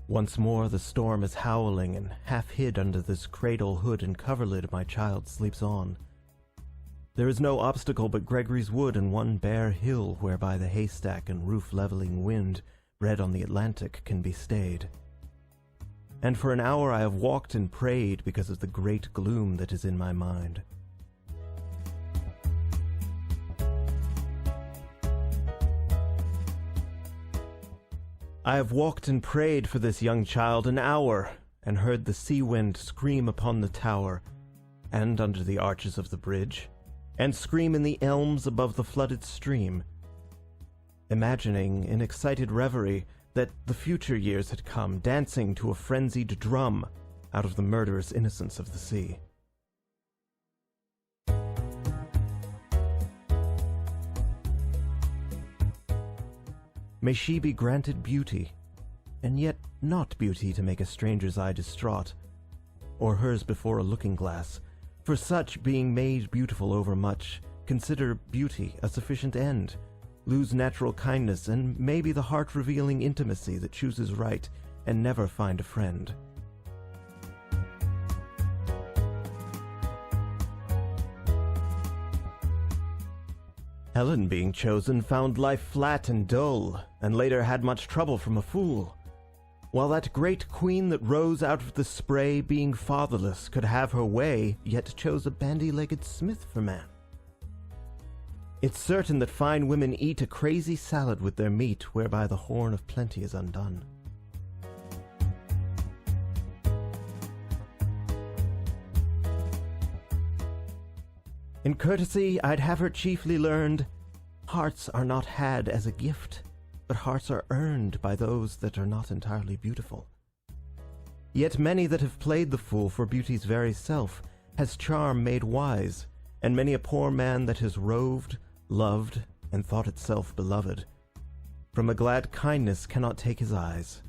Once more the storm is howling, and half hid under this cradle-hood and coverlid my child sleeps on. There is no obstacle but Gregory's wood and one bare hill whereby the haystack and roof-leveling wind, bred on the Atlantic, can be stayed. And for an hour I have walked and prayed because of the great gloom that is in my mind. I have walked and prayed for this young child an hour, and heard the sea wind scream upon the tower, and under the arches of the bridge, and scream in the elms above the flooded stream, imagining in excited reverie that the future years had come, dancing to a frenzied drum out of the murderous innocence of the sea. May she be granted beauty, and yet not beauty to make a stranger's eye distraught, or hers before a looking-glass. For such, being made beautiful overmuch, consider beauty a sufficient end, lose natural kindness, and maybe the heart-revealing intimacy that chooses right, and never find a friend. Helen, being chosen, found life flat and dull, and later had much trouble from a fool, while that great queen that rose out of the spray, being fatherless, could have her way, yet chose a bandy-legged smith for man. It's certain that fine women eat a crazy salad with their meat, whereby the horn of plenty is undone. In courtesy, I'd have her chiefly learned, hearts are not had as a gift, but hearts are earned by those that are not entirely beautiful. Yet many that have played the fool for beauty's very self has charm made wise, and many a poor man that has roved, loved, and thought itself beloved, from a glad kindness cannot take his eyes.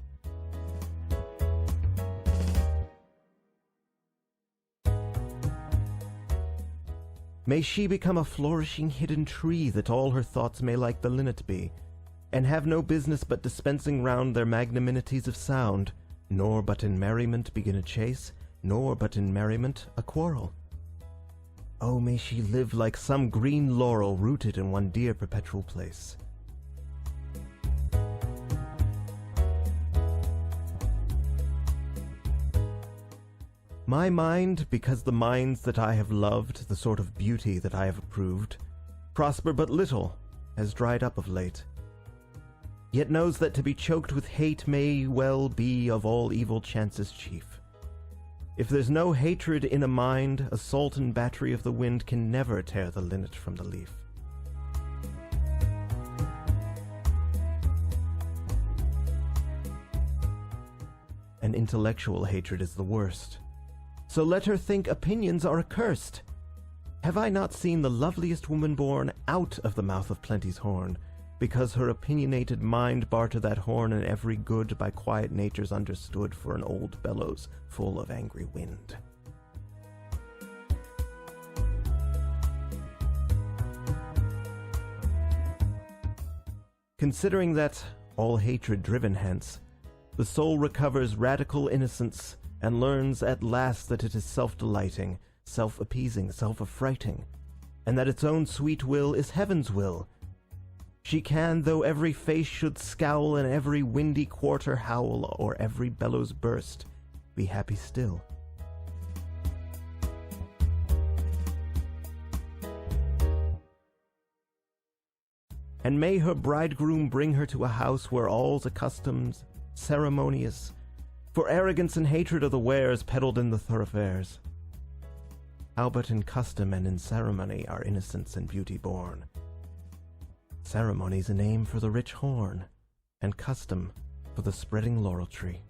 May she become a flourishing hidden tree, that all her thoughts may like the linnet be, and have no business but dispensing round their magnanimities of sound, nor but in merriment begin a chase, nor but in merriment a quarrel. Oh, may she live like some green laurel rooted in one dear perpetual place. My mind, because the minds that I have loved, the sort of beauty that I have approved, prosper but little, has dried up of late. Yet knows that to be choked with hate may well be of all evil chances chief. If there's no hatred in a mind, assault and battery of the wind can never tear the linnet from the leaf. An intellectual hatred is the worst. So let her think opinions are accursed. Have I not seen the loveliest woman born out of the mouth of plenty's horn, because her opinionated mind barter that horn and every good by quiet natures understood for an old bellows full of angry wind? Considering that, all hatred driven hence, the soul recovers radical innocence, and learns at last that it is self-delighting, self-appeasing, self-affrighting, and that its own sweet will is heaven's will, she can, though every face should scowl and every windy quarter howl, or every bellows burst, be happy still. And may her bridegroom bring her to a house where all's accustomed, ceremonious, for arrogance and hatred are the wares peddled in the thoroughfares. How but in custom and in ceremony are innocence and beauty born? Ceremony's a name for the rich horn, and custom for the spreading laurel tree.